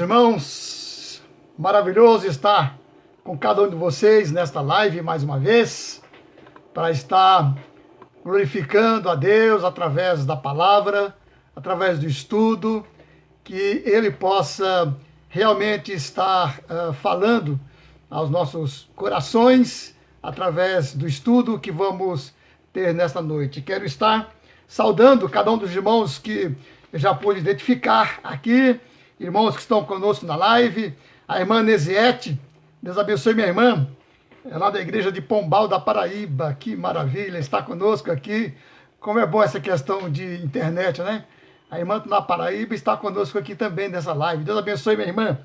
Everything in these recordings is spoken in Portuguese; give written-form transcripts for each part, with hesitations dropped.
irmãos, maravilhoso estar com cada um de vocês nesta live mais uma vez, para estar glorificando a Deus através da palavra, através do estudo, que Ele possa realmente estar falando aos nossos corações, através do estudo que vamos ter nesta noite. Quero estar saudando cada um dos irmãos que eu já pude identificar aqui, irmãos que estão conosco na live, a irmã Nesiete, Deus abençoe minha irmã, é lá da igreja de Pombal da Paraíba, que maravilha, está conosco aqui. Como é bom essa questão de internet, né? A irmã na Paraíba está conosco aqui também nessa live. Deus abençoe minha irmã.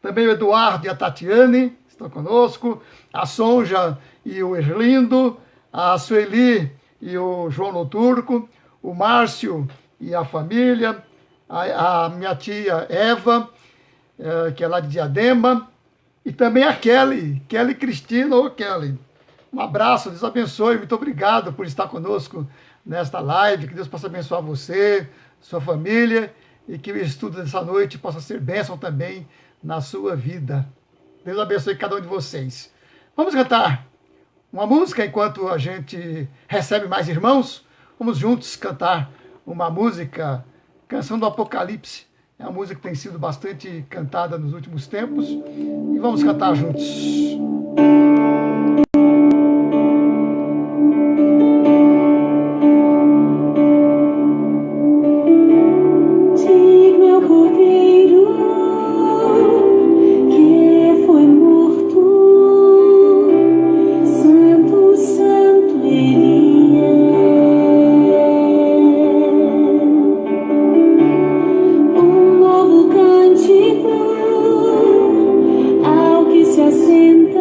Também o Eduardo e a Tatiane estão conosco, a Sonja e o Erlindo, a Sueli e o João Noturco, o Márcio e a família, a minha tia Eva, que é lá de Diadema, e também a Kelly Cristina. Ô Kelly, um abraço, Deus abençoe, muito obrigado por estar conosco nesta live, que Deus possa abençoar você, sua família, e que o estudo dessa noite possa ser bênção também na sua vida. Deus abençoe cada um de vocês. Vamos cantar uma música enquanto a gente recebe mais irmãos. Vamos juntos cantar uma música, Canção do Apocalipse. É uma música que tem sido bastante cantada nos últimos tempos. E vamos cantar juntos. Ao que se assenta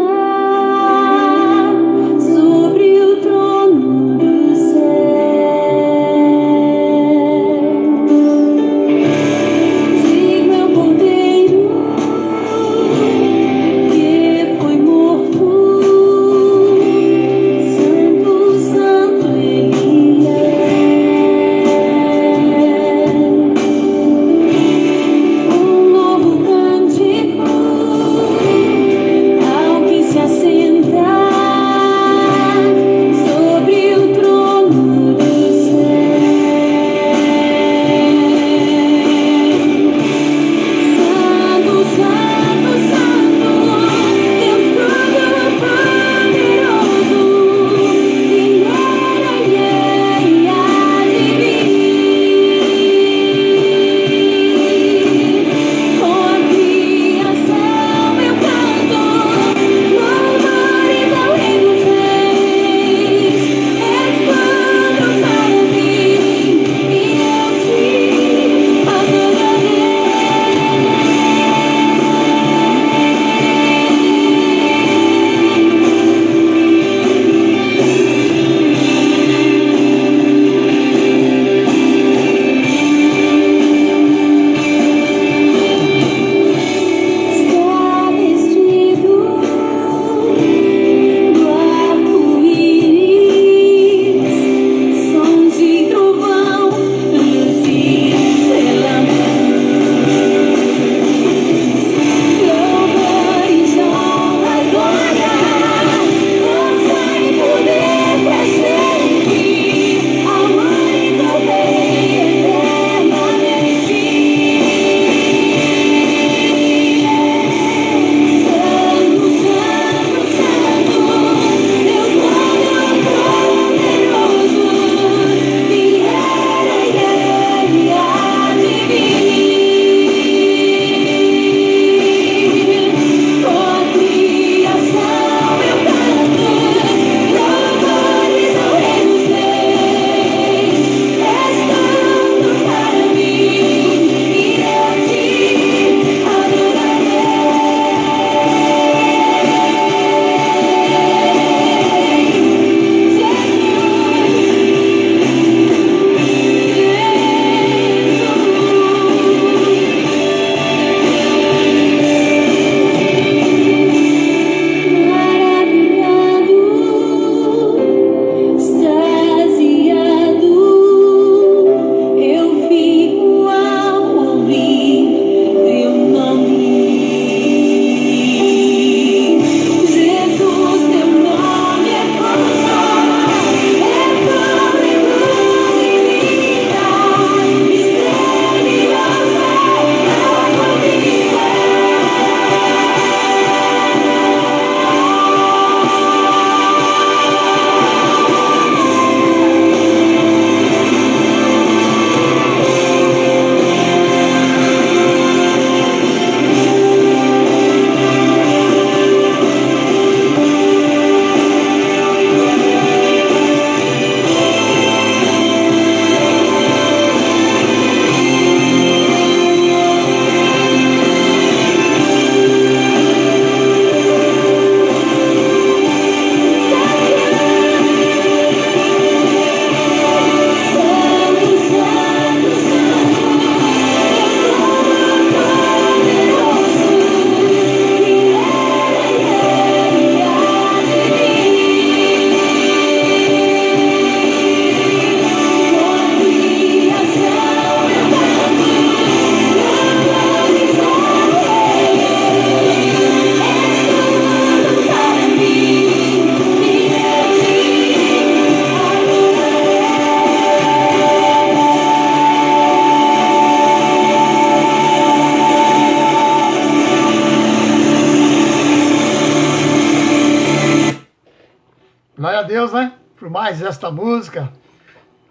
Glória a Deus, né? Por mais esta música,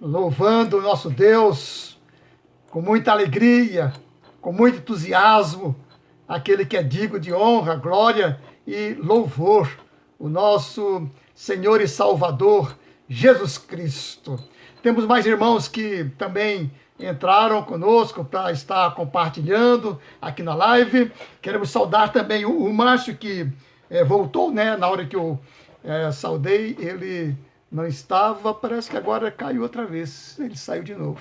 louvando o nosso Deus com muita alegria, com muito entusiasmo, aquele que é digno de honra, glória e louvor, o nosso Senhor e Salvador, Jesus Cristo. Temos mais irmãos que também entraram conosco para estar compartilhando aqui na live. Queremos saudar também o Márcio, que voltou, né? Na hora que eu saudei, ele não estava, parece que agora caiu outra vez, ele saiu de novo.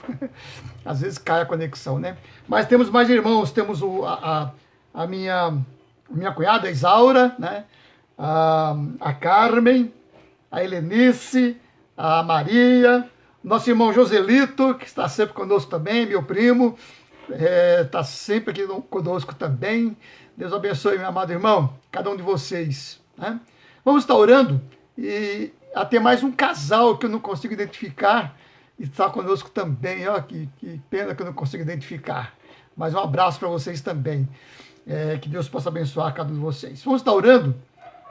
Às vezes cai a conexão, né? Mas temos mais irmãos, temos a minha cunhada, a Isaura, né? A Carmen, a Helenice, a Maria, nosso irmão Joselito, que está sempre conosco também, meu primo, está sempre aqui conosco também. Deus abençoe, meu amado irmão, cada um de vocês, né? Vamos estar orando e até mais um casal que eu não consigo identificar e está conosco também. Ó, que pena que eu não consigo identificar. Mas um abraço para vocês também. Que Deus possa abençoar cada um de vocês. Vamos estar orando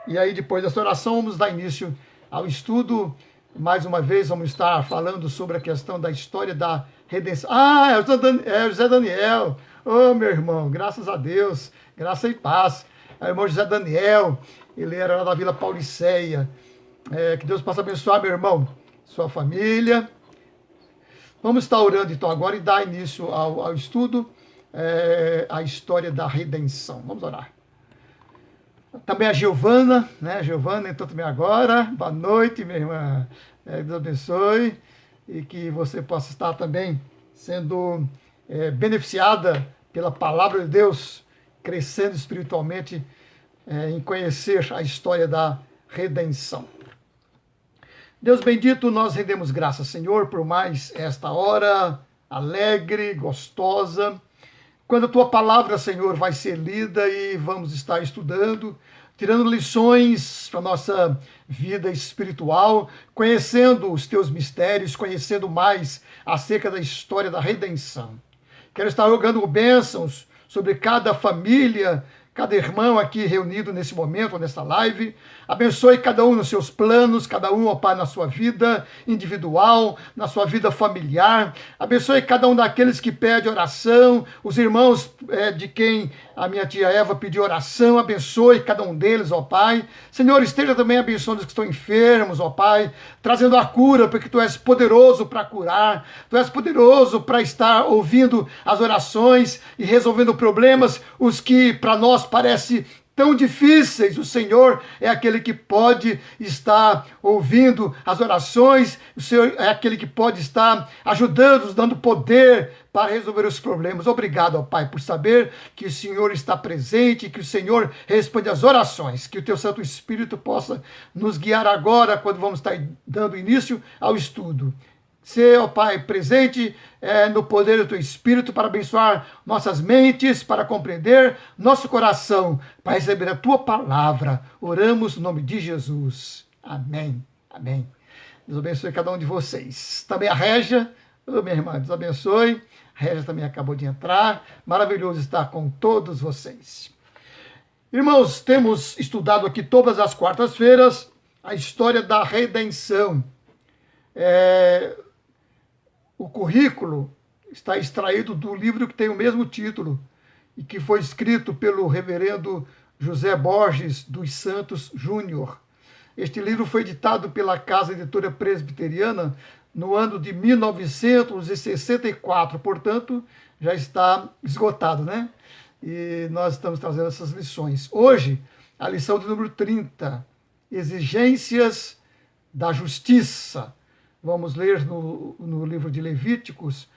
e aí depois dessa oração vamos dar início ao estudo. Mais uma vez vamos estar falando sobre a questão da história da redenção. É o José Daniel. Oh, meu irmão, graças a Deus, graça e paz. É o irmão José Daniel, ele era lá da Vila Pauliceia. Que Deus possa abençoar, meu irmão, sua família. Vamos estar orando então agora e dar início ao estudo, a história da redenção. Vamos orar. Também a Giovana, né? Giovana entrou também agora. Boa noite, minha irmã. Deus abençoe e que você possa estar também sendo beneficiada pela palavra de Deus, crescendo espiritualmente em conhecer a história da redenção. Deus bendito, nós rendemos graças, Senhor, por mais esta hora alegre, gostosa, quando a Tua palavra, Senhor, vai ser lida e vamos estar estudando, tirando lições para a nossa vida espiritual, conhecendo os Teus mistérios, conhecendo mais acerca da história da redenção. Quero estar rogando bênçãos sobre cada família, cada irmão aqui reunido nesse momento, nessa live. Abençoe cada um nos seus planos, cada um, ó Pai, na sua vida individual, na sua vida familiar. Abençoe cada um daqueles que pede oração, os irmãos de quem a minha tia Eva pediu oração. Abençoe cada um deles, ó Pai. Senhor, esteja também abençoando os que estão enfermos, ó Pai, trazendo a cura, porque Tu és poderoso para curar, Tu és poderoso para estar ouvindo as orações e resolvendo problemas, os que para nós parece tão difíceis. O Senhor é aquele que pode estar ouvindo as orações, o Senhor é aquele que pode estar ajudando-nos, dando poder para resolver os problemas. Obrigado, ó Pai, por saber que o Senhor está presente, que o Senhor responde às orações, que o Teu Santo Espírito possa nos guiar agora, quando vamos estar dando início ao estudo. Ser, ó Pai, presente no poder do Teu Espírito para abençoar nossas mentes, para compreender nosso coração, para receber a Tua palavra. Oramos no nome de Jesus. Amém. Amém. Deus abençoe cada um de vocês. Também a Régia, minha irmã, Deus abençoe. A Régia também acabou de entrar. Maravilhoso estar com todos vocês. Irmãos, temos estudado aqui todas as quartas-feiras a história da redenção. O currículo está extraído do livro que tem o mesmo título e que foi escrito pelo reverendo José Borges dos Santos Júnior. Este livro foi editado pela Casa Editora Presbiteriana no ano de 1964, portanto, já está esgotado, né? E nós estamos trazendo essas lições. Hoje, a lição de número 30, Exigências da Justiça. Vamos ler no livro de Levíticos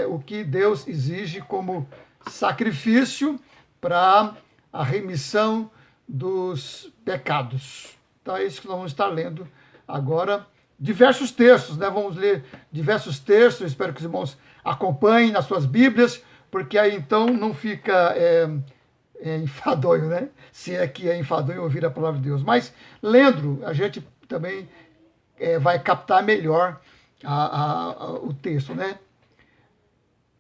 o que Deus exige como sacrifício para a remissão dos pecados. Então é isso que nós vamos estar lendo agora. Diversos textos, né? Vamos ler diversos textos, espero que os irmãos acompanhem nas suas Bíblias, porque aí então não fica enfadonho, né? Se é que é enfadonho ouvir a palavra de Deus. Mas lendo, a gente também vai captar melhor o texto, né?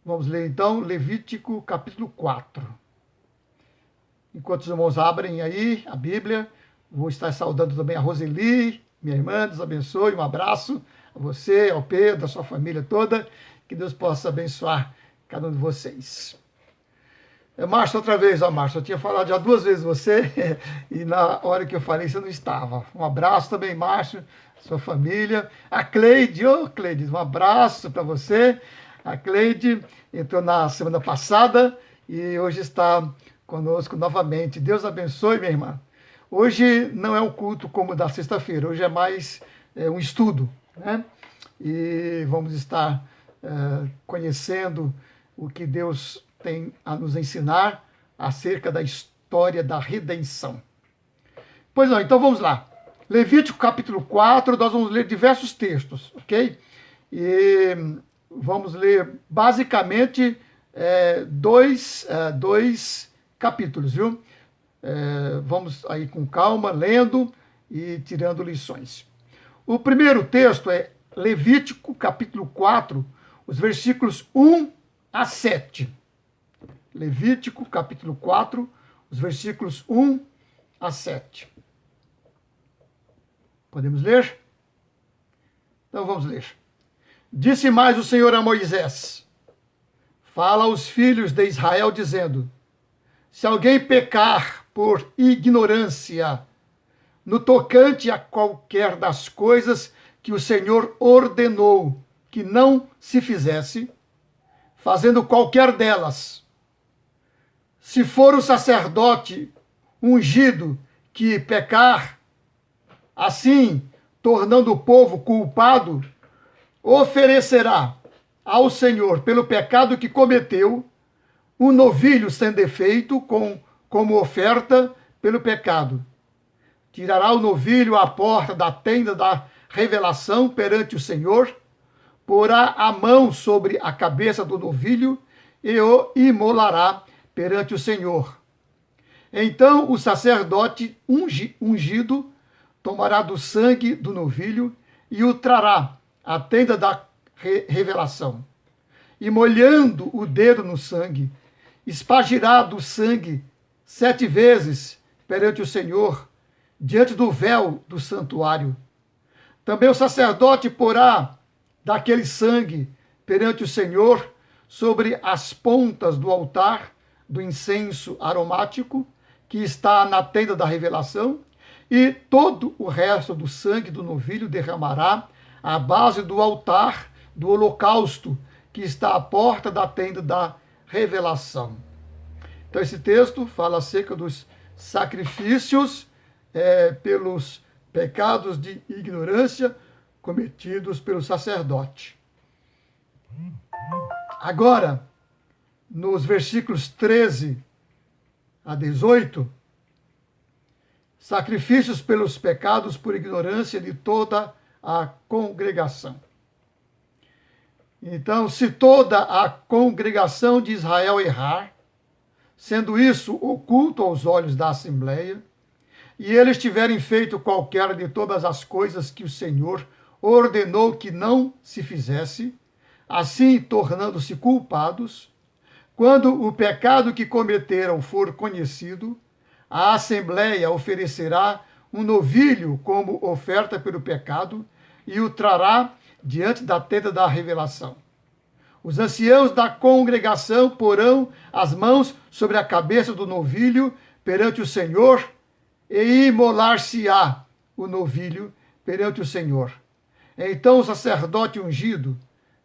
Vamos ler então Levítico capítulo 4. Enquanto os irmãos abrem aí a Bíblia, vou estar saudando também a Roseli, minha irmã, Deus abençoe, um abraço a você, ao Pedro, a sua família toda, que Deus possa abençoar cada um de vocês. Márcio, outra vez, Márcio, eu tinha falado já 2 vezes você, e na hora que eu falei você não estava. Um abraço também, Márcio, sua família. A Cleide, Cleide, um abraço para você. A Cleide entrou na semana passada e hoje está conosco novamente. Deus abençoe, minha irmã. Hoje não é um culto como o da sexta-feira, hoje é mais um estudo, né? E vamos estar conhecendo o que Deus tem a nos ensinar acerca da história da redenção. Pois não, então vamos lá. Levítico capítulo 4, nós vamos ler diversos textos, ok? E vamos ler basicamente dois capítulos, viu? Vamos aí com calma, lendo e tirando lições. O primeiro texto é Levítico capítulo 4, os versículos 1 a 7. Levítico, capítulo 4, os versículos 1 a 7. Podemos ler? Então vamos ler. Disse mais o Senhor a Moisés: fala aos filhos de Israel, dizendo: se alguém pecar por ignorância no tocante a qualquer das coisas que o Senhor ordenou que não se fizesse, fazendo qualquer delas, se for o sacerdote ungido que pecar, assim, tornando o povo culpado, oferecerá ao Senhor, pelo pecado que cometeu, um novilho sem defeito, como oferta pelo pecado. Tirará o novilho à porta da tenda da revelação perante o Senhor, porá a mão sobre a cabeça do novilho e o imolará perante o Senhor. Então o sacerdote ungido tomará do sangue do novilho e o trará à tenda da revelação. E molhando o dedo no sangue, espargirá do sangue 7 vezes perante o Senhor, diante do véu do santuário. Também o sacerdote porá daquele sangue perante o Senhor sobre as pontas do altar do incenso aromático que está na tenda da revelação, e todo o resto do sangue do novilho derramará à base do altar do holocausto que está à porta da tenda da revelação. Então esse texto fala acerca dos sacrifícios pelos pecados de ignorância cometidos pelo sacerdote. Agora, nos versículos 13 a 18, sacrifícios pelos pecados por ignorância de toda a congregação. Então, se toda a congregação de Israel errar, sendo isso oculto aos olhos da Assembleia, e eles tiverem feito qualquer de todas as coisas que o Senhor ordenou que não se fizesse, assim tornando-se culpados, quando o pecado que cometeram for conhecido, a Assembleia oferecerá um novilho como oferta pelo pecado e o trará diante da tenda da revelação. Os anciãos da congregação porão as mãos sobre a cabeça do novilho perante o Senhor e imolar-se-á o novilho perante o Senhor. Então o sacerdote ungido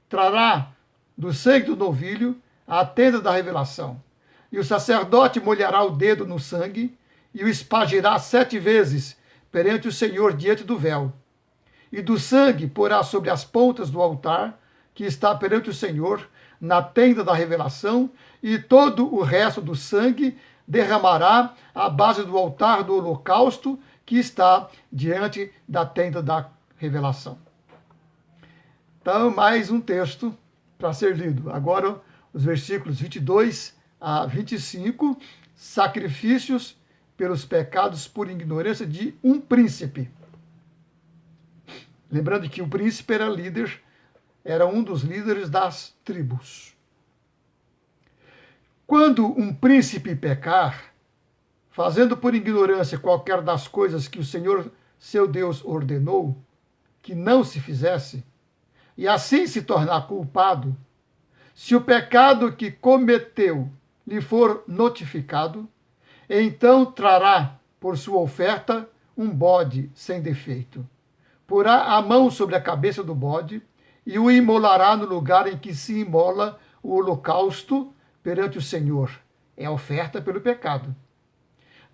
trará do sangue do novilho à tenda da revelação. E o sacerdote molhará o dedo no sangue e o espargirá 7 vezes perante o Senhor diante do véu. E do sangue porá sobre as pontas do altar que está perante o Senhor na tenda da revelação, e todo o resto do sangue derramará à base do altar do holocausto que está diante da tenda da revelação. Então, mais um texto para ser lido. Agora, os versículos 22 a 25, sacrifícios pelos pecados por ignorância de um príncipe. Lembrando que o príncipe era um dos líderes das tribos. Quando um príncipe pecar, fazendo por ignorância qualquer das coisas que o Senhor seu Deus ordenou que não se fizesse, e assim se tornar culpado, se o pecado que cometeu lhe for notificado, então trará por sua oferta um bode sem defeito. Porá a mão sobre a cabeça do bode e o imolará no lugar em que se imola o holocausto perante o Senhor. É a oferta pelo pecado.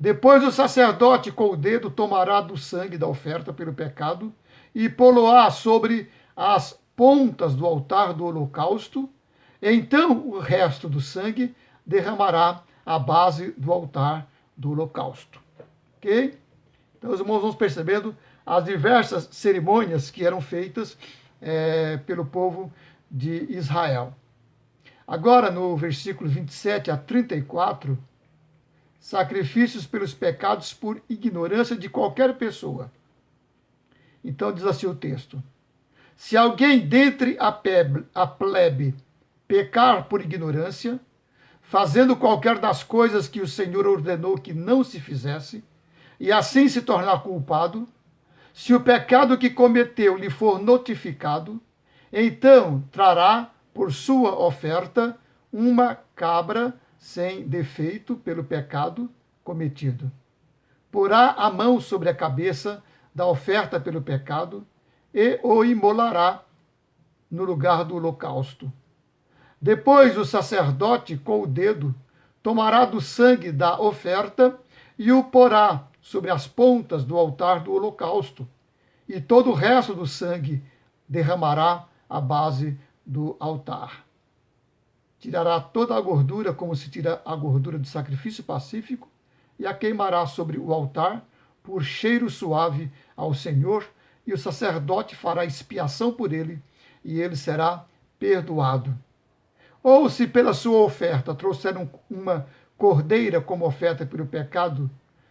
Depois o sacerdote com o dedo tomará do sangue da oferta pelo pecado e pô-lo-á sobre as pontas do altar do holocausto. Então o resto do sangue derramará à base do altar do holocausto. Ok? Então os irmãos vão percebendo as diversas cerimônias que eram feitas pelo povo de Israel. Agora, no versículo 27 a 34, sacrifícios pelos pecados por ignorância de qualquer pessoa. Então diz assim o texto: se alguém dentre a plebe pecar por ignorância, fazendo qualquer das coisas que o Senhor ordenou que não se fizesse, e assim se tornar culpado, se o pecado que cometeu lhe for notificado, então trará por sua oferta uma cabra sem defeito pelo pecado cometido. Porá a mão sobre a cabeça da oferta pelo pecado e o imolará no lugar do holocausto. Depois o sacerdote, com o dedo, tomará do sangue da oferta e o porá sobre as pontas do altar do holocausto, e todo o resto do sangue derramará à base do altar. Tirará toda a gordura, como se tira a gordura do sacrifício pacífico, e a queimará sobre o altar por cheiro suave ao Senhor, e o sacerdote fará expiação por ele, e ele será perdoado. Ou se pela sua oferta trouxer uma cordeira como oferta pelo pecado,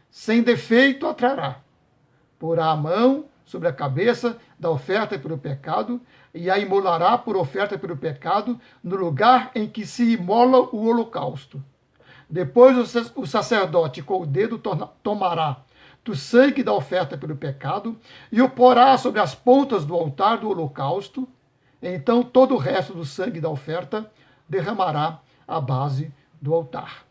sem defeito a trará. Porá a mão sobre a cabeça da oferta pelo pecado e a imolará por oferta pelo pecado no lugar em que se imola o holocausto. Depois o sacerdote com o dedo tomará do sangue da oferta pelo pecado e o porá sobre as pontas do altar do holocausto. Então todo o resto do sangue da oferta derramará à base do altar.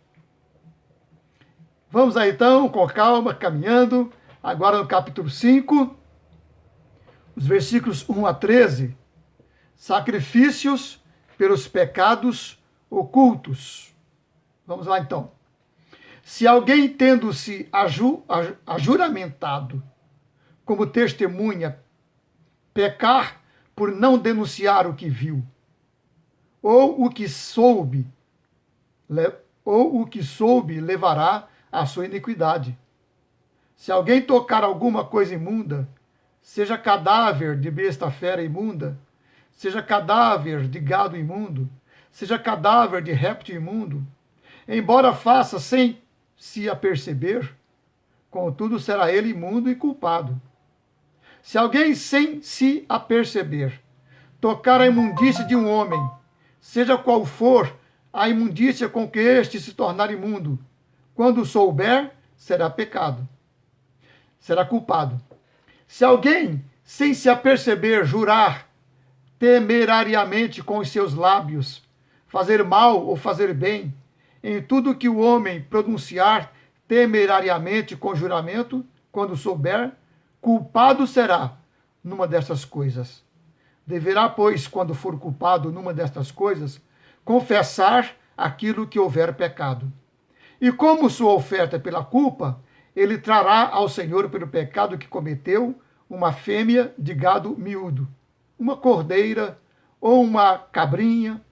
Vamos aí então, com calma, caminhando, agora no capítulo 5, os versículos 1 a 13, sacrifícios pelos pecados ocultos. Vamos lá então. Se alguém tendo-se ajuramentado como testemunha, pecar por não denunciar o que viu, ou o que soube levará à sua iniquidade. Se alguém tocar alguma coisa imunda, seja cadáver de besta fera imunda, seja cadáver de gado imundo, seja cadáver de réptil imundo, embora faça sem se aperceber, contudo será ele imundo e culpado. Se alguém sem se aperceber tocar a imundície de um homem, seja qual for a imundícia com que este se tornar imundo, quando souber, será pecado. Será culpado. Se alguém, sem se aperceber, jurar temerariamente com os seus lábios, fazer mal ou fazer bem, em tudo que o homem pronunciar temerariamente com juramento, quando souber, culpado será numa dessas coisas. Deverá, pois, quando for culpado numa destas coisas, confessar aquilo que houver pecado. E como sua oferta pela culpa, ele trará ao Senhor pelo pecado que cometeu uma fêmea de gado miúdo, uma cordeira ou uma cabrinha,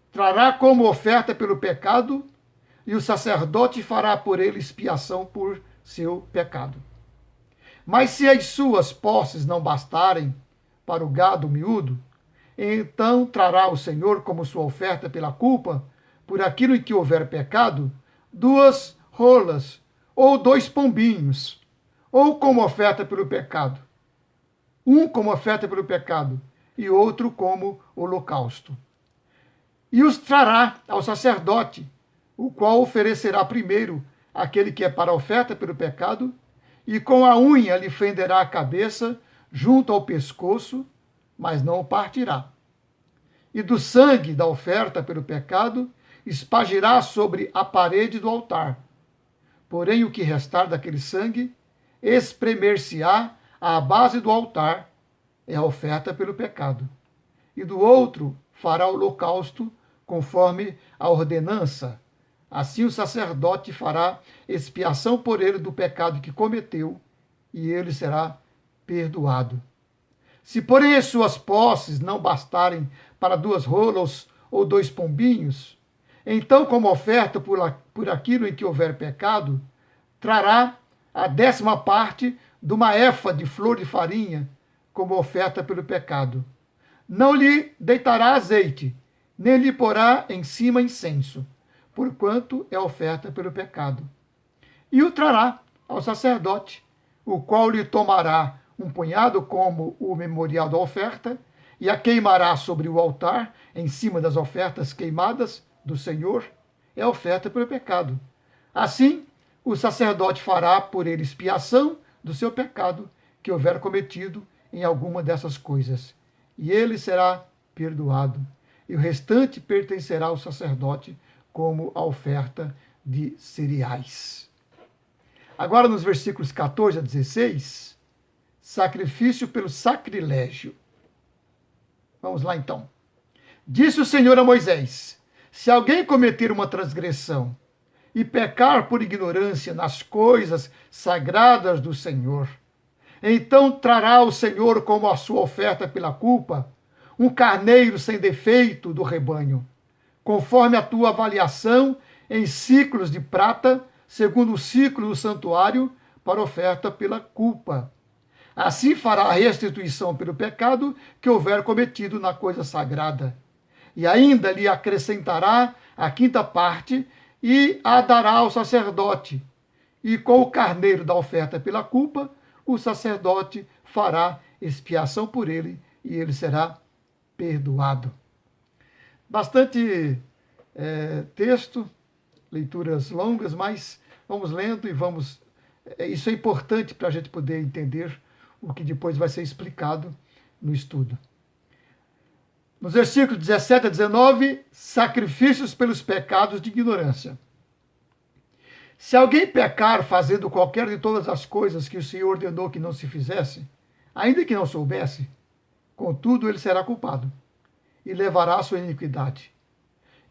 trará como oferta pelo pecado, e o sacerdote fará por ele expiação por seu pecado. Mas se as suas posses não bastarem para o gado miúdo, então trará o Senhor como sua oferta pela culpa, por aquilo em que houver pecado, 2 rolas, ou 2 pombinhos, ou como oferta pelo pecado. Um como oferta pelo pecado, e outro como holocausto. E os trará ao sacerdote, o qual oferecerá primeiro aquele que é para a oferta pelo pecado, e com a unha lhe fenderá a cabeça junto ao pescoço, mas não o partirá. E do sangue da oferta pelo pecado espargirá sobre a parede do altar. Porém, o que restar daquele sangue espremer-se-á à base do altar, é a oferta pelo pecado. E do outro fará o holocausto conforme a ordenança. Assim o sacerdote fará expiação por ele do pecado que cometeu, e ele será perdoado. Se, porém, as suas posses não bastarem para 2 rolas ou 2 pombinhos, então, como oferta por aquilo em que houver pecado, trará a 10ª parte de uma efa de flor de farinha, como oferta pelo pecado. Não lhe deitará azeite, nem lhe porá em cima incenso, porquanto é oferta pelo pecado. E o trará ao sacerdote, o qual lhe tomará um punhado como o memorial da oferta, e a queimará sobre o altar, em cima das ofertas queimadas do Senhor, é oferta pelo pecado. Assim, o sacerdote fará por ele expiação do seu pecado que houver cometido em alguma dessas coisas, e ele será perdoado. E o restante pertencerá ao sacerdote como a oferta de cereais. Agora, nos versículos 14 a 16, sacrifício pelo sacrilégio. Vamos lá, então. Disse o Senhor a Moisés: se alguém cometer uma transgressão e pecar por ignorância nas coisas sagradas do Senhor, então trará o Senhor como a sua oferta pela culpa um carneiro sem defeito do rebanho, conforme a tua avaliação em ciclos de prata, segundo o ciclo do santuário, para oferta pela culpa. Assim fará a restituição pelo pecado que houver cometido na coisa sagrada. E ainda lhe acrescentará a 5ª parte e a dará ao sacerdote. E com o carneiro da oferta pela culpa, o sacerdote fará expiação por ele e ele será perdoado. Bastante texto, leituras longas, mas vamos lendo e vamos. Isso é importante para a gente poder entender o que depois vai ser explicado no estudo. Nos versículos 17 a 19, sacrifícios pelos pecados de ignorância. Se alguém pecar fazendo qualquer de todas as coisas que o Senhor ordenou que não se fizesse, ainda que não soubesse, contudo ele será culpado e levará a sua iniquidade.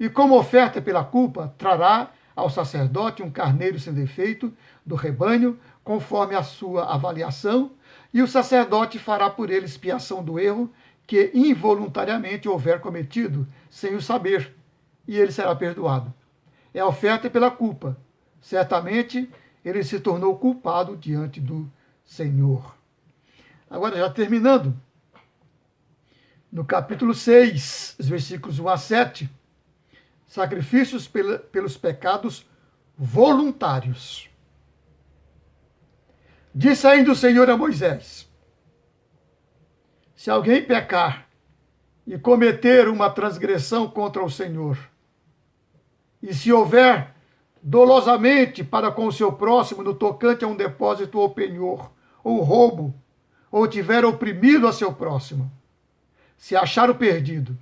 E como oferta pela culpa, trará ao sacerdote um carneiro sem defeito do rebanho, conforme a sua avaliação, e o sacerdote fará por ele expiação do erro que involuntariamente houver cometido, sem o saber, e ele será perdoado. É a oferta pela culpa. Certamente ele se tornou culpado diante do Senhor. Agora, já terminando, no capítulo 6, os versículos 1 a 7, sacrifícios pelos pecados voluntários. Disse ainda o Senhor a Moisés: se alguém pecar e cometer uma transgressão contra o Senhor, e se houver dolosamente para com o seu próximo no tocante a um depósito ou penhor, ou roubo, ou tiver oprimido a seu próximo, se achar o perdido,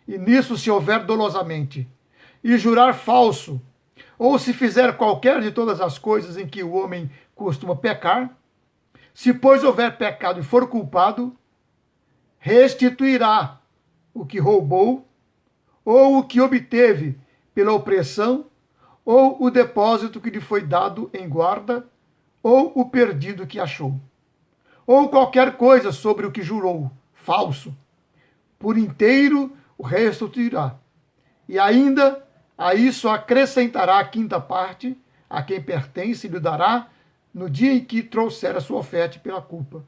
e nisso se houver dolosamente, e jurar falso, ou se fizer qualquer de todas as coisas em que o homem costuma pecar, se pois houver pecado e for culpado, restituirá o que roubou, ou o que obteve pela opressão, ou o depósito que lhe foi dado em guarda, ou o perdido que achou, ou qualquer coisa sobre o que jurou, falso, por inteiro o restituirá. E ainda a isso acrescentará a 5ª parte, a quem pertence, e lhe dará no dia em que trouxer a sua oferta pela culpa.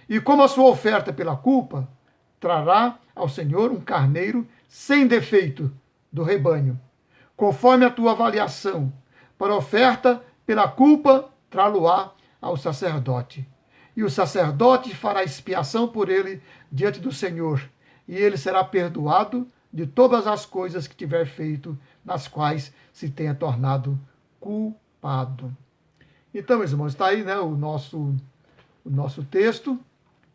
E como a sua oferta pela culpa, trará ao Senhor um carneiro sem defeito do rebanho, conforme a tua avaliação. Para oferta pela culpa, trá-lo-á ao sacerdote. E o sacerdote fará expiação por ele diante do Senhor, e ele será perdoado de todas as coisas que tiver feito, nas quais se tenha tornado culpado. Então, meus irmãos, está aí, né, o nosso texto,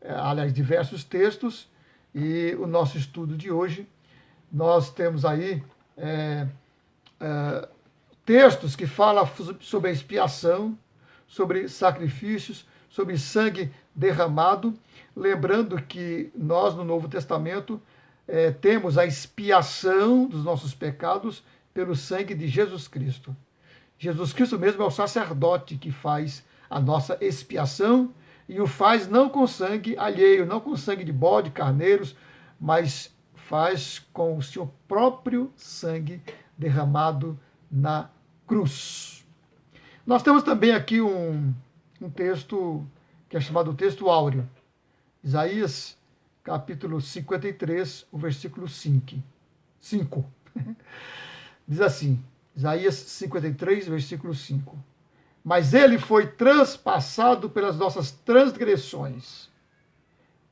aliás, diversos textos, e o nosso estudo de hoje. Nós temos aí textos que falam sobre a expiação, sobre sacrifícios, sobre sangue derramado. Lembrando que nós, no Novo Testamento, temos a expiação dos nossos pecados pelo sangue de Jesus Cristo. Jesus Cristo mesmo é o sacerdote que faz a nossa expiação e o faz não com sangue alheio, não com sangue de bode, carneiros, mas faz com o seu próprio sangue derramado na cruz. Nós temos também aqui um texto que é chamado texto áureo. Isaías, capítulo 53, o versículo 5. Diz assim, Isaías 53, versículo 5. Mas ele foi transpassado pelas nossas transgressões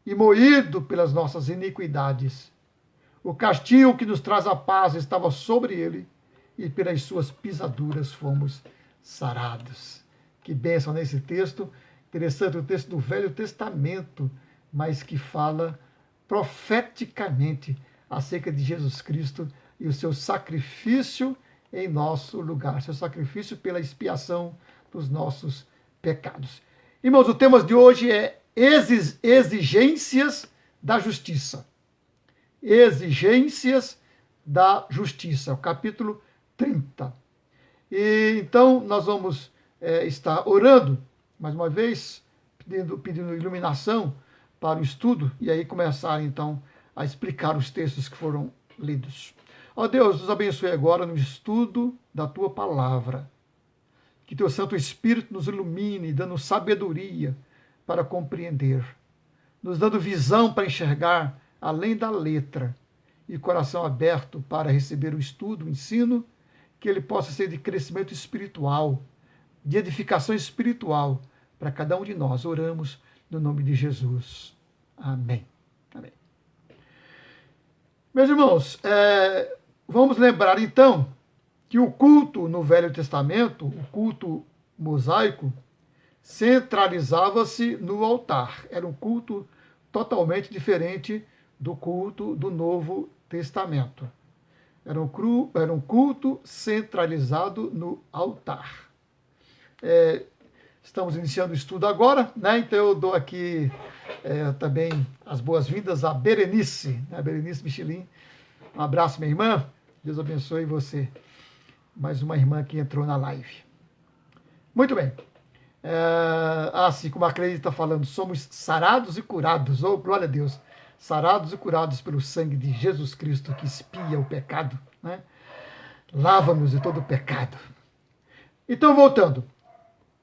e moído pelas nossas iniquidades. O castigo que nos traz a paz estava sobre ele, e pelas suas pisaduras fomos sarados. Que bênção nesse texto. Interessante o texto do Velho Testamento, mas que fala profeticamente acerca de Jesus Cristo e o seu sacrifício em nosso lugar, seu sacrifício pela expiação dos nossos pecados. Irmãos, o tema de hoje é exigências da justiça. Exigências da justiça, o capítulo 30. E então nós vamos estar orando, mais uma vez, pedindo iluminação para o estudo, e aí começar então a explicar os textos que foram lidos. Ó Deus, nos abençoe agora no estudo da Tua Palavra. Que Teu Santo Espírito nos ilumine, dando sabedoria para compreender, nos dando visão para enxergar além da letra e coração aberto para receber o estudo, o ensino, que ele possa ser de crescimento espiritual, de edificação espiritual para cada um de nós. Oramos no nome de Jesus. Amém. Amém. Meus irmãos, vamos lembrar então que o culto no Velho Testamento, o culto mosaico, centralizava-se no altar. Era um culto totalmente diferente do culto do Novo Testamento. Era um culto centralizado no altar. Estamos iniciando o estudo agora, né? Então eu dou aqui também as boas-vindas a Berenice, né? Berenice Michelin. Um abraço, minha irmã. Deus abençoe você. Mais uma irmã que entrou na live. Muito bem. Assim como a Cleide está falando, somos sarados e curados. Oh, glória a Deus. Sarados e curados pelo sangue de Jesus Cristo que expia o pecado, né? Lava-nos de todo o pecado. Então, voltando.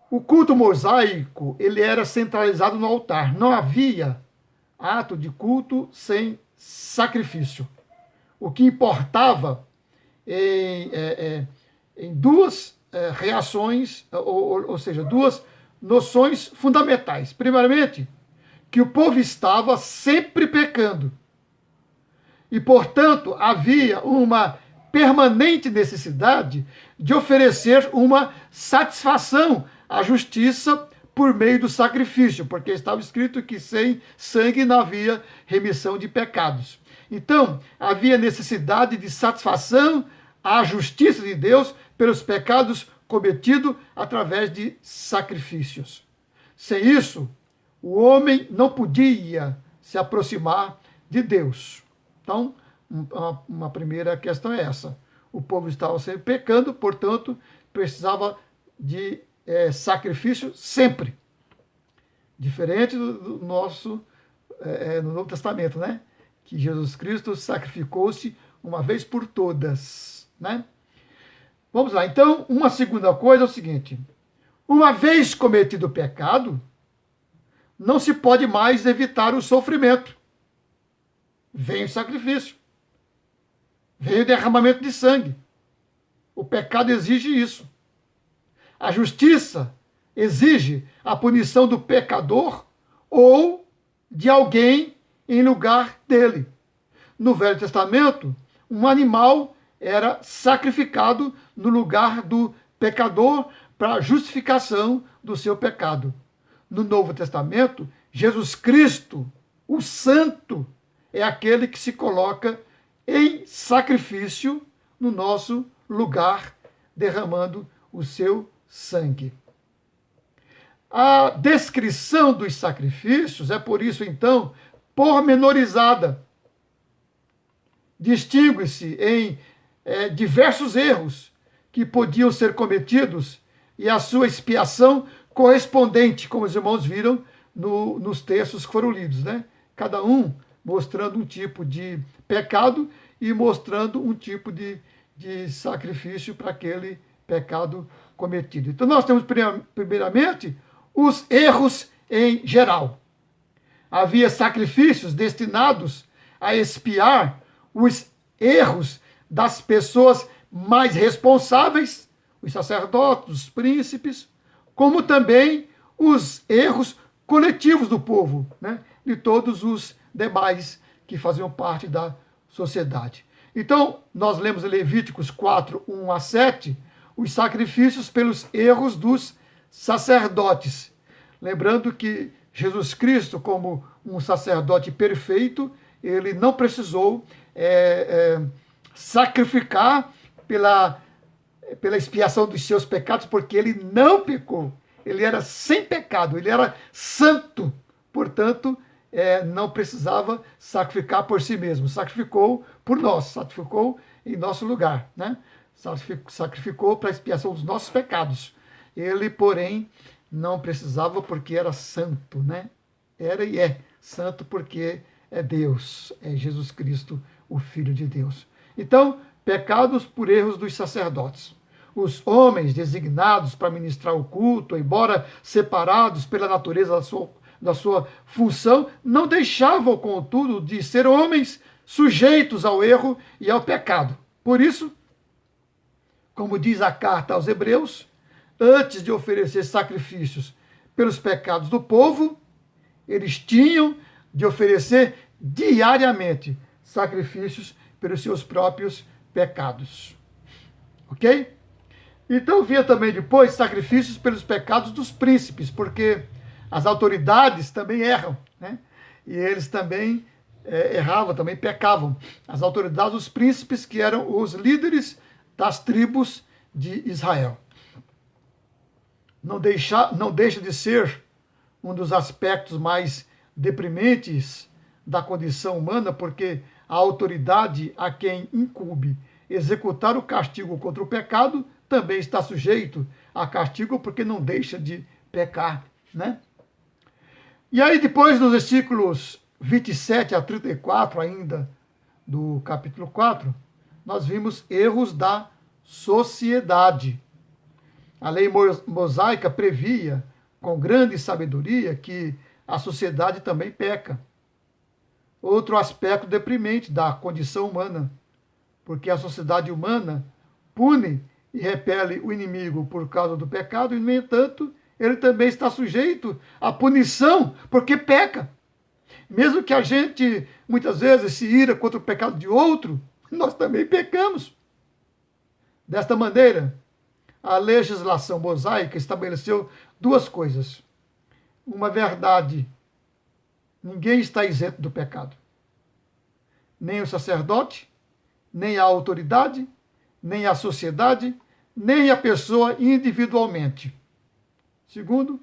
O culto mosaico, ele era centralizado no altar. Não havia ato de culto sem sacrifício. O que importava em duas reações, ou seja, duas noções fundamentais. Primeiramente, que o povo estava sempre pecando. E, portanto, havia uma permanente necessidade de oferecer uma satisfação à justiça por meio do sacrifício, porque estava escrito que sem sangue não havia remissão de pecados. Então, havia necessidade de satisfação à justiça de Deus pelos pecados cometidos através de sacrifícios. Sem isso, o homem não podia se aproximar de Deus. Então, uma primeira questão é essa. O povo estava sempre pecando, portanto, precisava de sacrifício sempre. Diferente do nosso, no Novo Testamento, né? Que Jesus Cristo sacrificou-se uma vez por todas, né? Vamos lá. Então, uma segunda coisa é o seguinte. Uma vez cometido o pecado, não se pode mais evitar o sofrimento. Vem o sacrifício. Vem o derramamento de sangue. O pecado exige isso. A justiça exige a punição do pecador ou de alguém em lugar dele. No Velho Testamento, um animal era sacrificado no lugar do pecador para a justificação do seu pecado. No Novo Testamento, Jesus Cristo, o Santo, é aquele que se coloca em sacrifício no nosso lugar, derramando o seu sangue. A descrição dos sacrifícios é, por isso, então, pormenorizada. Distingue-se em diversos erros que podiam ser cometidos e a sua expiação correspondente, como os irmãos viram nos textos que foram lidos, né? Cada um mostrando um tipo de pecado e mostrando um tipo de sacrifício para aquele pecado cometido. Então nós temos primeiramente os erros em geral. Havia sacrifícios destinados a expiar os erros das pessoas mais responsáveis, os sacerdotes, os príncipes, como também os erros coletivos do povo, né? De todos os demais que faziam parte da sociedade. Então, nós lemos em Levíticos 4, 1 a 7, os sacrifícios pelos erros dos sacerdotes. Lembrando que Jesus Cristo, como um sacerdote perfeito, ele não precisou sacrificar pela expiação dos seus pecados, porque ele não pecou. Ele era sem pecado, ele era santo. Portanto, não precisava sacrificar por si mesmo. Sacrificou por nós, sacrificou em nosso lugar, né? Sacrificou para a expiação dos nossos pecados. Ele, porém, não precisava porque era santo, né? Era e é santo porque é Deus, é Jesus Cristo, o Filho de Deus. Então, pecados por erros dos sacerdotes. Os homens designados para ministrar o culto, embora separados pela natureza da sua função, não deixavam, contudo, de ser homens sujeitos ao erro e ao pecado. Por isso, como diz a carta aos Hebreus, antes de oferecer sacrifícios pelos pecados do povo, eles tinham de oferecer diariamente sacrifícios pelos seus próprios pecados. Ok? Então vinha também depois sacrifícios pelos pecados dos príncipes, porque as autoridades também erram, né? E eles também erravam, também pecavam. As autoridades, os príncipes, que eram os líderes das tribos de Israel. Não deixa de ser um dos aspectos mais deprimentes da condição humana, porque a autoridade a quem incumbe executar o castigo contra o pecado também está sujeito a castigo porque não deixa de pecar, né? E aí depois, nos versículos 27 a 34 ainda do capítulo 4, nós vimos erros da sociedade. A lei mosaica previa com grande sabedoria que a sociedade também peca. Outro aspecto deprimente da condição humana, porque a sociedade humana pune e repele o inimigo por causa do pecado, e, no entanto, ele também está sujeito à punição porque peca. Mesmo que a gente, muitas vezes, se ira contra o pecado de outro, nós também pecamos. Desta maneira, a legislação mosaica estabeleceu duas coisas. Uma verdade: ninguém está isento do pecado. Nem o sacerdote, nem a autoridade, nem a sociedade, nem a pessoa individualmente. Segundo,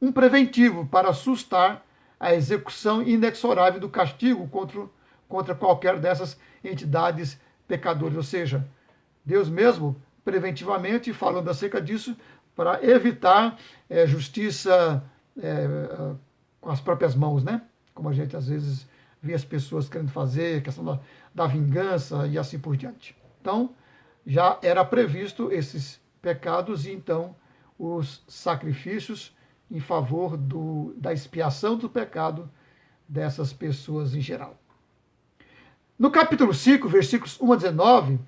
um preventivo para assustar a execução inexorável do castigo contra qualquer dessas entidades pecadoras. Ou seja, Deus mesmo, preventivamente, falando acerca disso, para evitar justiça com as próprias mãos, né? Como a gente às vezes vê as pessoas querendo fazer, a questão da vingança e assim por diante. Então, já era previsto esses pecados e então os sacrifícios em favor da expiação do pecado dessas pessoas em geral. No capítulo 5, versículos 1 a 19,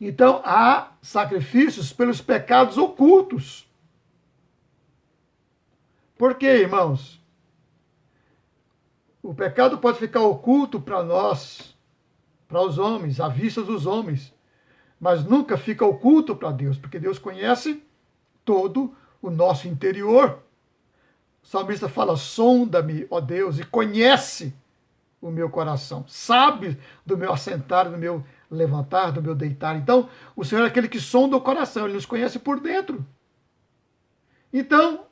então há sacrifícios pelos pecados ocultos. Por quê, irmãos? O pecado pode ficar oculto para nós, para os homens, à vista dos homens. mas nunca fica oculto para Deus, porque Deus conhece todo o nosso interior. O salmista fala: sonda-me, ó Deus, e conhece o meu coração, sabe do meu assentar, do meu levantar, do meu deitar. Então, o Senhor é aquele que sonda o coração, ele nos conhece por dentro. Então,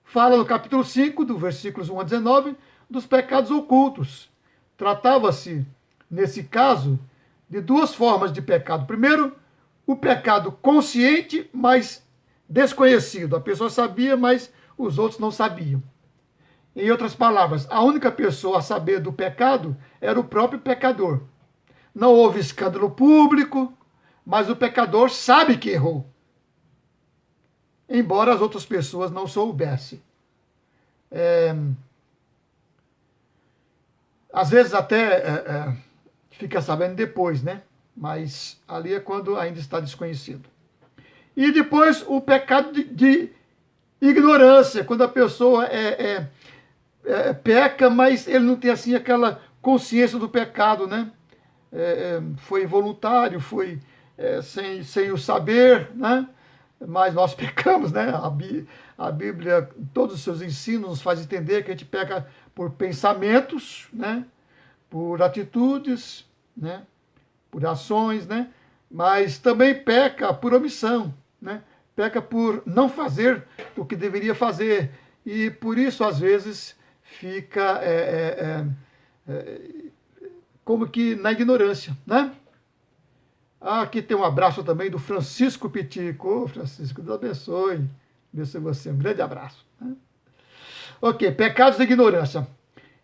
fala no capítulo 5, do versículos 1 a 19, dos pecados ocultos. Tratava-se, nesse caso, de duas formas de pecado. Primeiro, o pecado consciente, mas desconhecido. A pessoa sabia, mas os outros não sabiam. Em outras palavras, a única pessoa a saber do pecado era o próprio pecador. Não houve escândalo público, mas o pecador sabe que errou, embora as outras pessoas não soubessem. Às vezes até fica sabendo depois, né? Mas ali é quando ainda está desconhecido. E depois o pecado de ignorância, quando a pessoa peca, mas ele não tem assim aquela consciência do pecado, né? Foi involuntário, foi sem o saber, né? Mas nós pecamos, né? A Bíblia, todos os seus ensinos nos faz entender que a gente peca por pensamentos, né? Por atitudes, né? Por ações, né? Mas também peca por omissão, né? Peca por não fazer o que deveria fazer e por isso às vezes fica como que na ignorância, né? Aqui tem um abraço também do Francisco Pitico. Ô, Francisco, Deus abençoe. Abençoe você. Um grande abraço. Né? Ok, pecados de ignorância.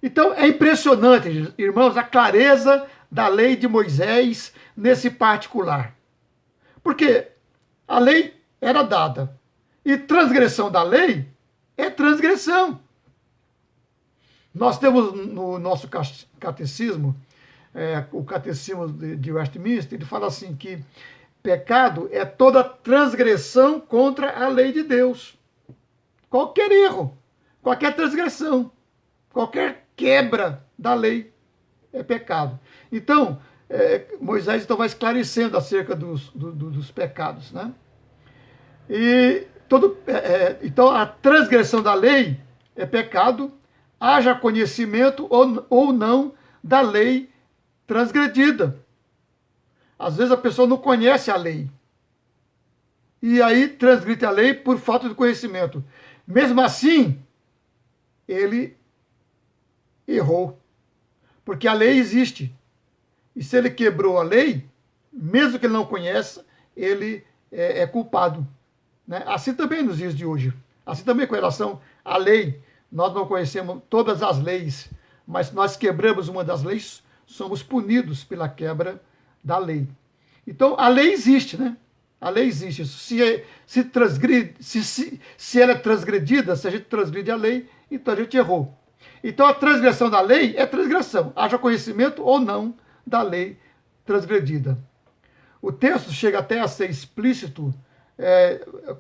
Então, é impressionante, irmãos, a clareza da lei de Moisés nesse particular. Porque a lei era dada. E transgressão da lei é transgressão. Nós temos no nosso catecismo, o catecismo de Westminster, ele fala assim que pecado é toda transgressão contra a lei de Deus. Qualquer erro, qualquer transgressão, qualquer quebra da lei é pecado. Então, Moisés então vai esclarecendo acerca dos pecados, né? E então a transgressão da lei é pecado, haja conhecimento ou não da lei transgredida. Às vezes a pessoa não conhece a lei. E aí transgride a lei por falta de conhecimento. Mesmo assim, ele errou. Porque a lei existe. E se ele quebrou a lei, mesmo que ele não conheça, ele é culpado. Né? Assim também nos dias de hoje. Assim também com relação à lei. Nós não conhecemos todas as leis, mas se nós quebramos uma das leis, somos punidos pela quebra da lei. Então, a lei existe, né? A lei existe. Se ela é transgredida, se a gente transgride a lei, então a gente errou. Então, a transgressão da lei é transgressão, haja conhecimento ou não da lei transgredida. O texto chega até a ser explícito,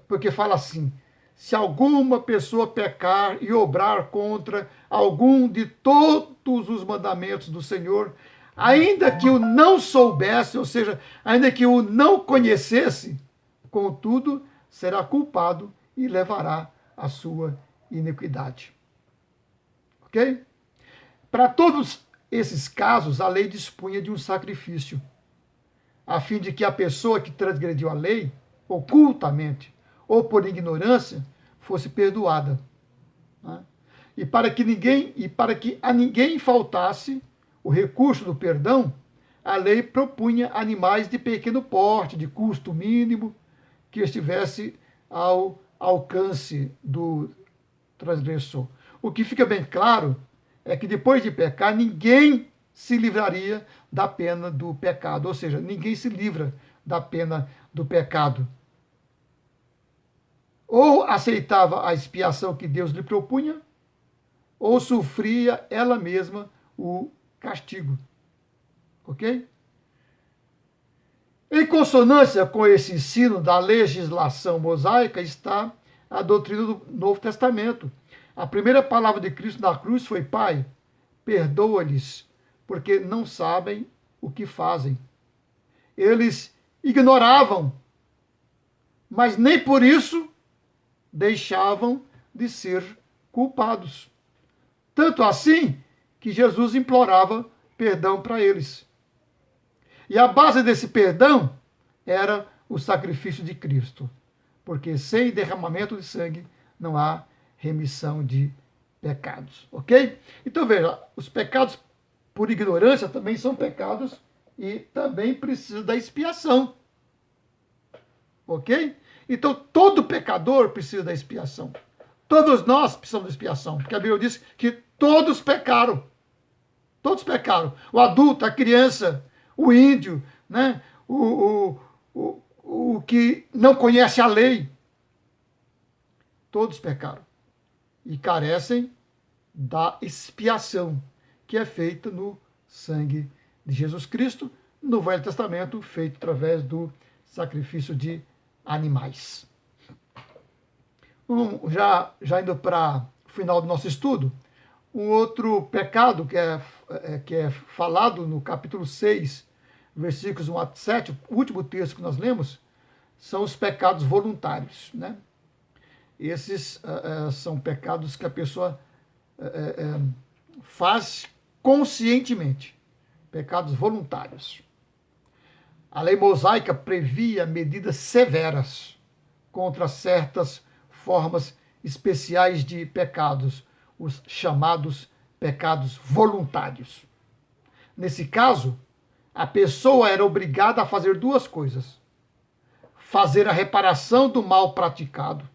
porque fala assim: se alguma pessoa pecar e obrar contra algum de todos os mandamentos do Senhor, ainda que o não soubesse, ou seja, ainda que o não conhecesse, contudo, será culpado e levará a sua iniquidade. Ok? Para todos esses casos, a lei dispunha de um sacrifício, a fim de que a pessoa que transgrediu a lei, ocultamente, ou por ignorância, fosse perdoada. Né? E para que a ninguém faltasse o recurso do perdão, a lei propunha animais de pequeno porte, de custo mínimo, que estivesse ao alcance do transgressor. O que fica bem claro é que depois de pecar, ninguém se livraria da pena do pecado, ou seja, ninguém se livra da pena do pecado. Ou aceitava a expiação que Deus lhe propunha, ou sofria ela mesma o castigo. Ok? Em consonância com esse ensino da legislação mosaica está a doutrina do Novo Testamento. A primeira palavra de Cristo na cruz foi: Pai, perdoa-lhes, porque não sabem o que fazem. eles ignoravam, mas nem por isso deixavam de ser culpados. Tanto assim que Jesus implorava perdão para eles. E a base desse perdão era o sacrifício de Cristo, porque sem derramamento de sangue não há remissão de pecados, ok? Então veja, os pecados por ignorância também são pecados e também precisam da expiação, ok? Então todo pecador precisa da expiação. Todos nós precisamos de expiação, porque a Bíblia diz que todos pecaram. Todos pecaram. O adulto, a criança, o índio, né? O que não conhece a lei. Todos pecaram. E carecem da expiação, que é feita no sangue de Jesus Cristo, no Velho Testamento, feito através do sacrifício de animais. Já indo para o final do nosso estudo, um outro pecado que é falado no capítulo 6, versículos 1 a 7, o último texto que nós lemos, são os pecados voluntários, né? Esses são pecados que a pessoa faz conscientemente, pecados voluntários. A lei mosaica previa medidas severas contra certas formas especiais de pecados, os chamados pecados voluntários. Nesse caso, a pessoa era obrigada a fazer duas coisas: fazer a reparação do mal praticado.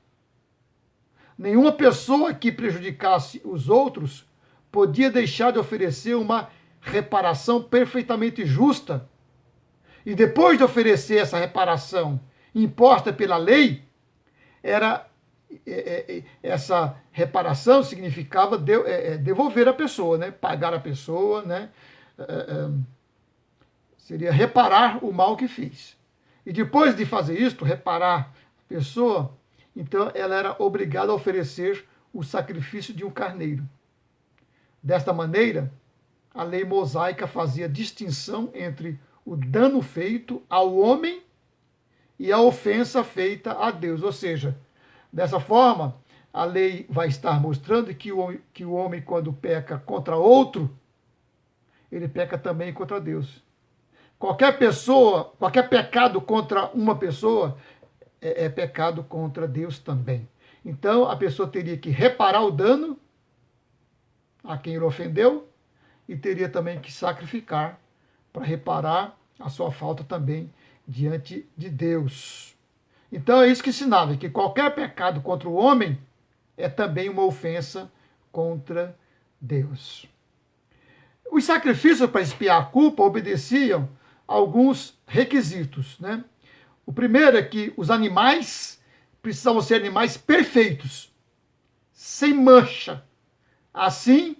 Nenhuma pessoa que prejudicasse os outros podia deixar de oferecer uma reparação perfeitamente justa. E depois de oferecer essa reparação imposta pela lei, essa reparação significava devolver a pessoa, né? Pagar a pessoa, né? Seria reparar o mal que fez. E depois de fazer isto, reparar a pessoa, então ela era obrigada a oferecer o sacrifício de um carneiro. Desta maneira, a lei mosaica fazia distinção entre o dano feito ao homem e a ofensa feita a Deus. Ou seja, dessa forma, a lei vai estar mostrando que o homem, quando peca contra outro, ele peca também contra Deus. Qualquer pecado contra uma pessoa é pecado contra Deus também. Então, a pessoa teria que reparar o dano a quem ele ofendeu e teria também que sacrificar para reparar a sua falta também diante de Deus. Então, é isso que ensinava, que qualquer pecado contra o homem é também uma ofensa contra Deus. Os sacrifícios para expiar a culpa obedeciam a alguns requisitos, né? O primeiro é que os animais precisavam ser animais perfeitos, sem mancha. Assim,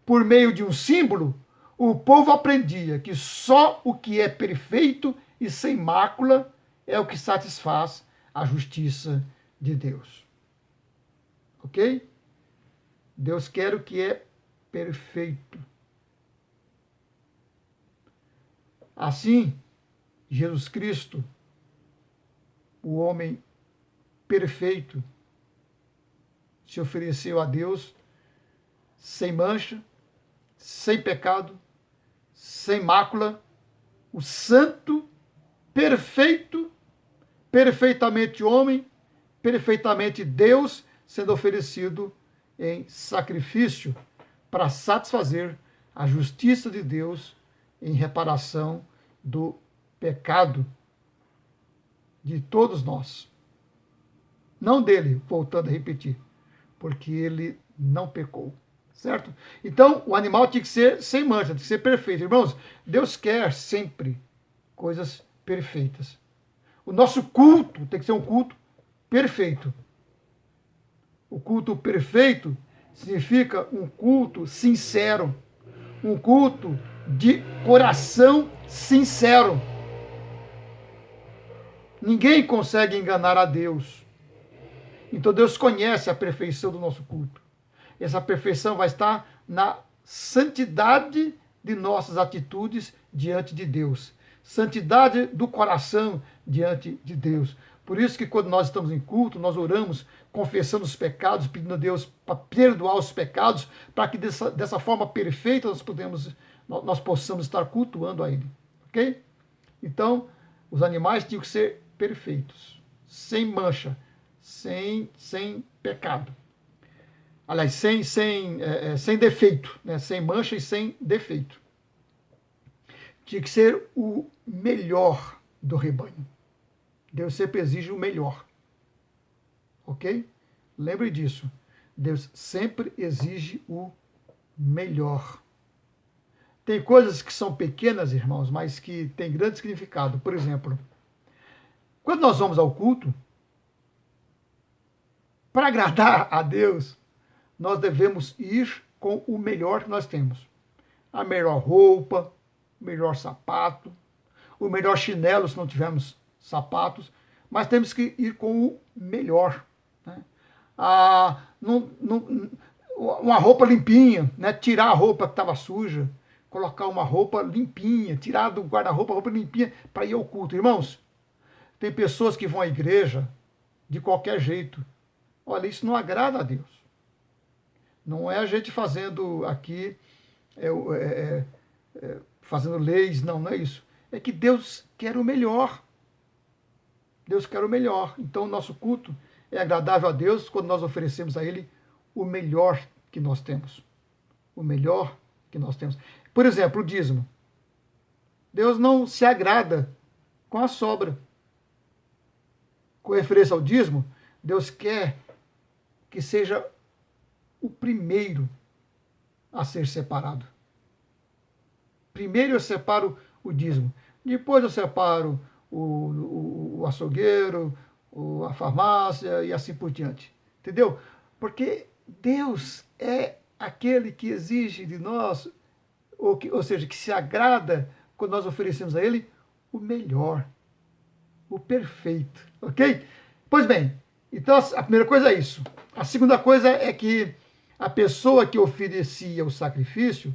por meio de um símbolo, o povo aprendia que só o que é perfeito e sem mácula é o que satisfaz a justiça de Deus. Ok? Deus quer o que é perfeito. Assim, Jesus Cristo, o homem perfeito, se ofereceu a Deus sem mancha, sem pecado, sem mácula, o santo, perfeito, perfeitamente homem, perfeitamente Deus, sendo oferecido em sacrifício para satisfazer a justiça de Deus em reparação do pecado de todos nós. Não dele, voltando a repetir, porque ele não pecou, certo? Então, o animal tinha que ser sem mancha, tinha que ser perfeito. Irmãos, Deus quer sempre coisas perfeitas. O nosso culto tem que ser um culto perfeito. O culto perfeito significa um culto sincero, um culto de coração sincero. Ninguém consegue enganar a Deus. Então Deus conhece a perfeição do nosso culto. Essa perfeição vai estar na santidade de nossas atitudes diante de Deus, santidade do coração diante de Deus. Por isso que quando nós estamos em culto, nós oramos, confessando os pecados, pedindo a Deus para perdoar os pecados, para que dessa forma perfeita nós possamos estar cultuando a Ele. Ok? Então, os animais tinham que ser perfeitos, sem mancha, sem pecado. Aliás, sem defeito, né? Sem mancha e sem defeito. Tinha que ser o melhor do rebanho. Deus sempre exige o melhor. Ok? Lembre disso. Deus sempre exige o melhor. Tem coisas que são pequenas, irmãos, mas que têm grande significado. Por exemplo, quando nós vamos ao culto, para agradar a Deus, nós devemos ir com o melhor que nós temos. A melhor roupa, o melhor sapato, o melhor chinelo se não tivermos sapatos, mas temos que ir com o melhor. Né? Uma roupa limpinha, né? Tirar a roupa que estava suja, colocar uma roupa limpinha, tirar do guarda-roupa a roupa limpinha para ir ao culto. Irmãos, tem pessoas que vão à igreja de qualquer jeito. Olha, isso não agrada a Deus. Não é a gente fazendo aqui, fazendo leis, não é isso. É que Deus quer o melhor. Deus quer o melhor. Então, o nosso culto é agradável a Deus quando nós oferecemos a Ele o melhor que nós temos. O melhor que nós temos. Por exemplo, o dízimo. Deus não se agrada com a sobra. Com referência ao dízimo, Deus quer que seja o primeiro a ser separado. Primeiro eu separo o dízimo. Depois eu separo o açougueiro, a farmácia e assim por diante. Entendeu? Porque Deus é aquele que exige de nós, ou seja, que se agrada quando nós oferecemos a Ele o melhor, o perfeito. Ok? Pois bem, então a primeira coisa é isso. A segunda coisa é que a pessoa que oferecia o sacrifício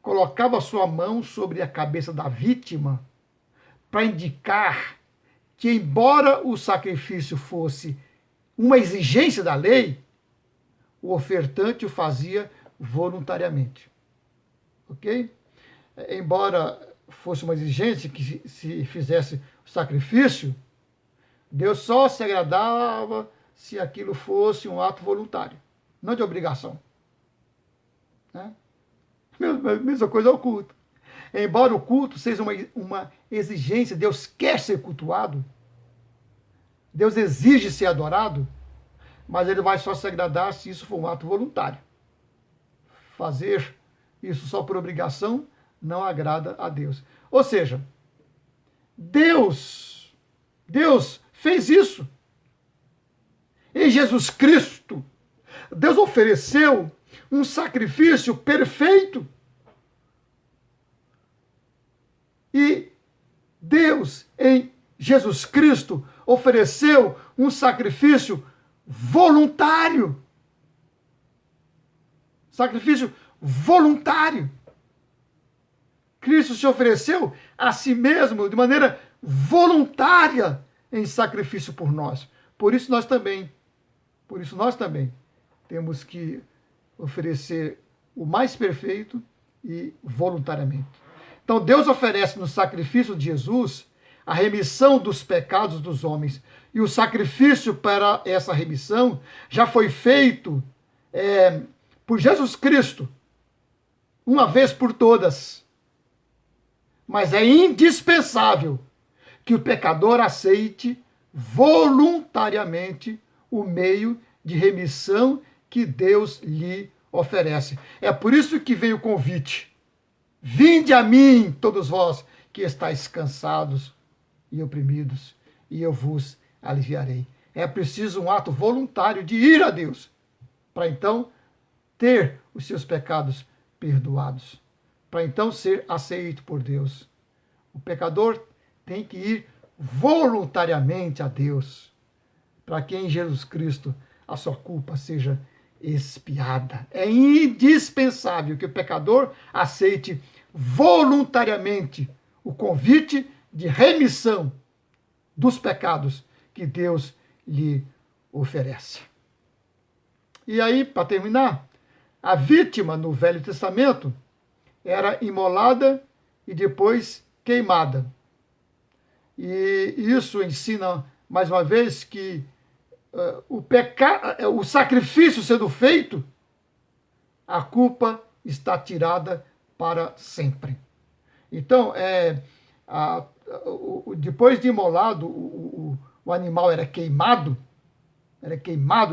colocava sua mão sobre a cabeça da vítima para indicar que, embora o sacrifício fosse uma exigência da lei, o ofertante o fazia voluntariamente. Ok? Embora fosse uma exigência que se fizesse o sacrifício, Deus só se agradava se aquilo fosse um ato voluntário, não de obrigação. Né? Mesma coisa ao culto. Embora o culto seja uma exigência, Deus quer ser cultuado, Deus exige ser adorado, mas Ele vai só se agradar se isso for um ato voluntário. Fazer isso só por obrigação não agrada a Deus. Ou seja, Deus fez isso. Em Jesus Cristo, Deus ofereceu um sacrifício perfeito. E Deus, em Jesus Cristo, ofereceu um sacrifício voluntário. Sacrifício voluntário. Cristo se ofereceu a si mesmo de maneira voluntária em sacrifício por nós. Por isso nós também temos que oferecer o mais perfeito e voluntariamente. Então Deus oferece no sacrifício de Jesus a remissão dos pecados dos homens. E o sacrifício para essa remissão já foi feito por Jesus Cristo, uma vez por todas. Mas é indispensável que o pecador aceite voluntariamente o meio de remissão que Deus lhe oferece. É por isso que vem o convite. Vinde a mim, todos vós que estáis cansados e oprimidos, e eu vos aliviarei. É preciso um ato voluntário de ir a Deus, para então ter os seus pecados perdoados, para então ser aceito por Deus. O pecador tem que ir voluntariamente a Deus, para que em Jesus Cristo a sua culpa seja expiada. É indispensável que o pecador aceite voluntariamente o convite de remissão dos pecados que Deus lhe oferece. E aí, para terminar, a vítima no Velho Testamento era imolada e depois queimada. E isso ensina, mais uma vez, que o sacrifício sendo feito, a culpa está tirada para sempre. Então, depois de imolado, o animal era queimado,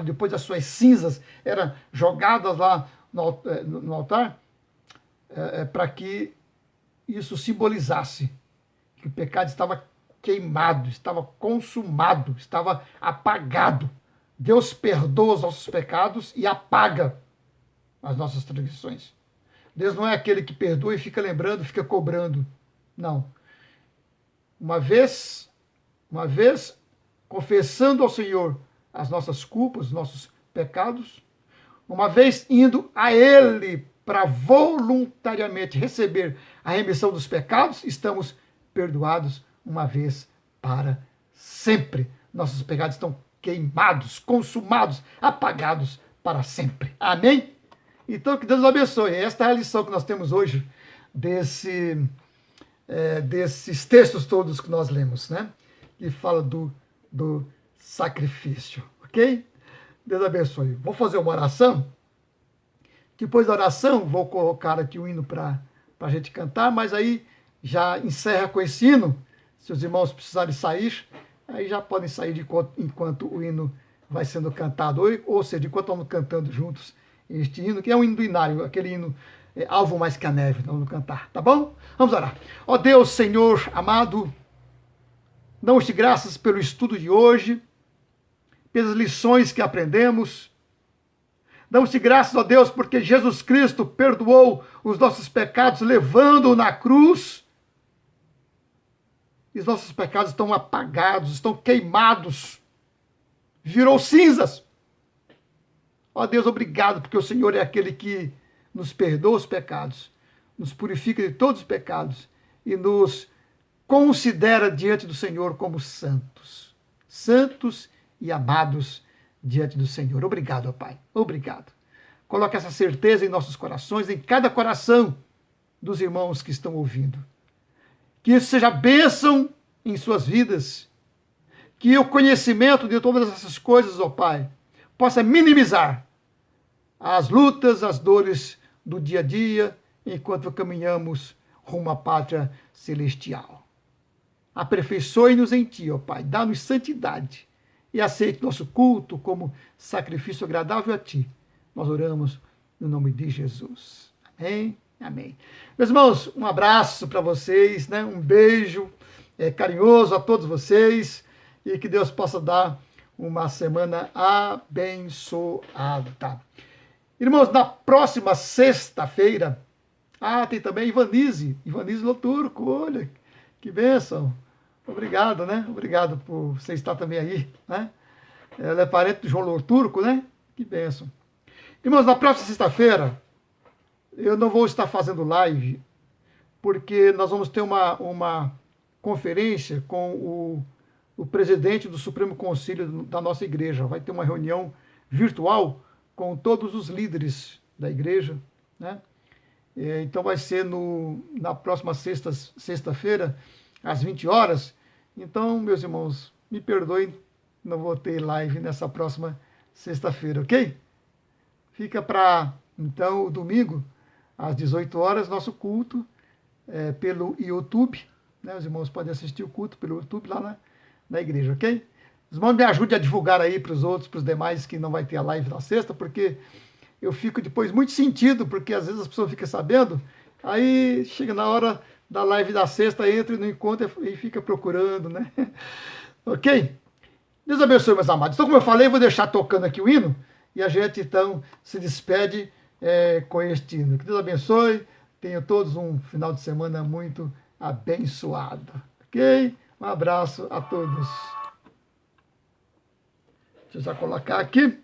depois as suas cinzas eram jogadas lá no altar, para que isso simbolizasse que o pecado estava queimado, estava consumado, estava apagado. Deus perdoa os nossos pecados e apaga as nossas transgressões. Deus não é aquele que perdoa e fica lembrando, fica cobrando. Não. Uma vez confessando ao Senhor as nossas culpas, os nossos pecados, uma vez indo a Ele para voluntariamente receber a remissão dos pecados, estamos perdoados uma vez para sempre. Nossos pecados estão queimados, consumados, apagados para sempre. Amém? Então, que Deus abençoe. Esta é a lição que nós temos hoje desses textos todos que nós lemos, né? Que fala do sacrifício, ok? Deus abençoe. Vou fazer uma oração. Depois da oração, vou colocar aqui o hino para a gente cantar, mas aí já encerra com esse hino. Se os irmãos precisarem sair, aí já podem sair enquanto o hino vai sendo cantado, ou seja, enquanto estamos cantando juntos este hino, que é um hino do Inário, aquele hino Alvo Mais Que a Neve, nós vamos cantar, tá bom? Vamos orar. Ó Deus, Senhor amado, damos-te graças pelo estudo de hoje, pelas lições que aprendemos. Damos-te graças, ó Deus, porque Jesus Cristo perdoou os nossos pecados, levando-o na cruz. E os nossos pecados estão apagados, estão queimados, virou cinzas. Ó Deus, obrigado, porque o Senhor é aquele que nos perdoa os pecados, nos purifica de todos os pecados e nos considera diante do Senhor como santos. Santos e amados diante do Senhor. Obrigado, ó Pai. Obrigado. Coloque essa certeza em nossos corações, em cada coração dos irmãos que estão ouvindo. Que isso seja bênção em suas vidas. Que o conhecimento de todas essas coisas, ó Pai, possa minimizar as lutas, as dores do dia a dia, enquanto caminhamos rumo à pátria celestial. Aperfeiçoe-nos em Ti, ó Pai. Dá-nos santidade e aceite nosso culto como sacrifício agradável a Ti. Nós oramos no nome de Jesus. Amém? Amém. Meus irmãos, um abraço para vocês, né? Um beijo carinhoso a todos vocês e que Deus possa dar uma semana abençoada. Irmãos, na próxima sexta-feira, tem também Ivanise Loturco, olha, que bênção. Obrigado, né? Obrigado por você estar também aí, né? Ela é parente do João Loturco, né? Que bênção. Irmãos, na próxima sexta-feira, eu não vou estar fazendo live, porque nós vamos ter uma conferência com o presidente do Supremo Conselho da nossa igreja. Vai ter uma reunião virtual com todos os líderes da igreja, né? Então vai ser na próxima sexta-feira, às 20 horas. Então, meus irmãos, me perdoem, não vou ter live nessa próxima sexta-feira, ok? Fica para, então, o domingo, às 18 horas, nosso culto pelo YouTube, né? Os irmãos podem assistir o culto pelo YouTube lá na igreja, ok? Os irmãos me ajudem a divulgar aí para os outros, para os demais que não vai ter a live na sexta, porque eu fico depois muito sentido, porque às vezes as pessoas ficam sabendo, aí chega na hora da live da sexta, entra e não encontra e fica procurando, né? Ok? Deus abençoe, meus amados. Então, como eu falei, eu vou deixar tocando aqui o hino e a gente, então, se despede com este hino. Que Deus abençoe. Tenham todos um final de semana muito abençoado. Ok? Um abraço a todos. Deixa eu só colocar aqui.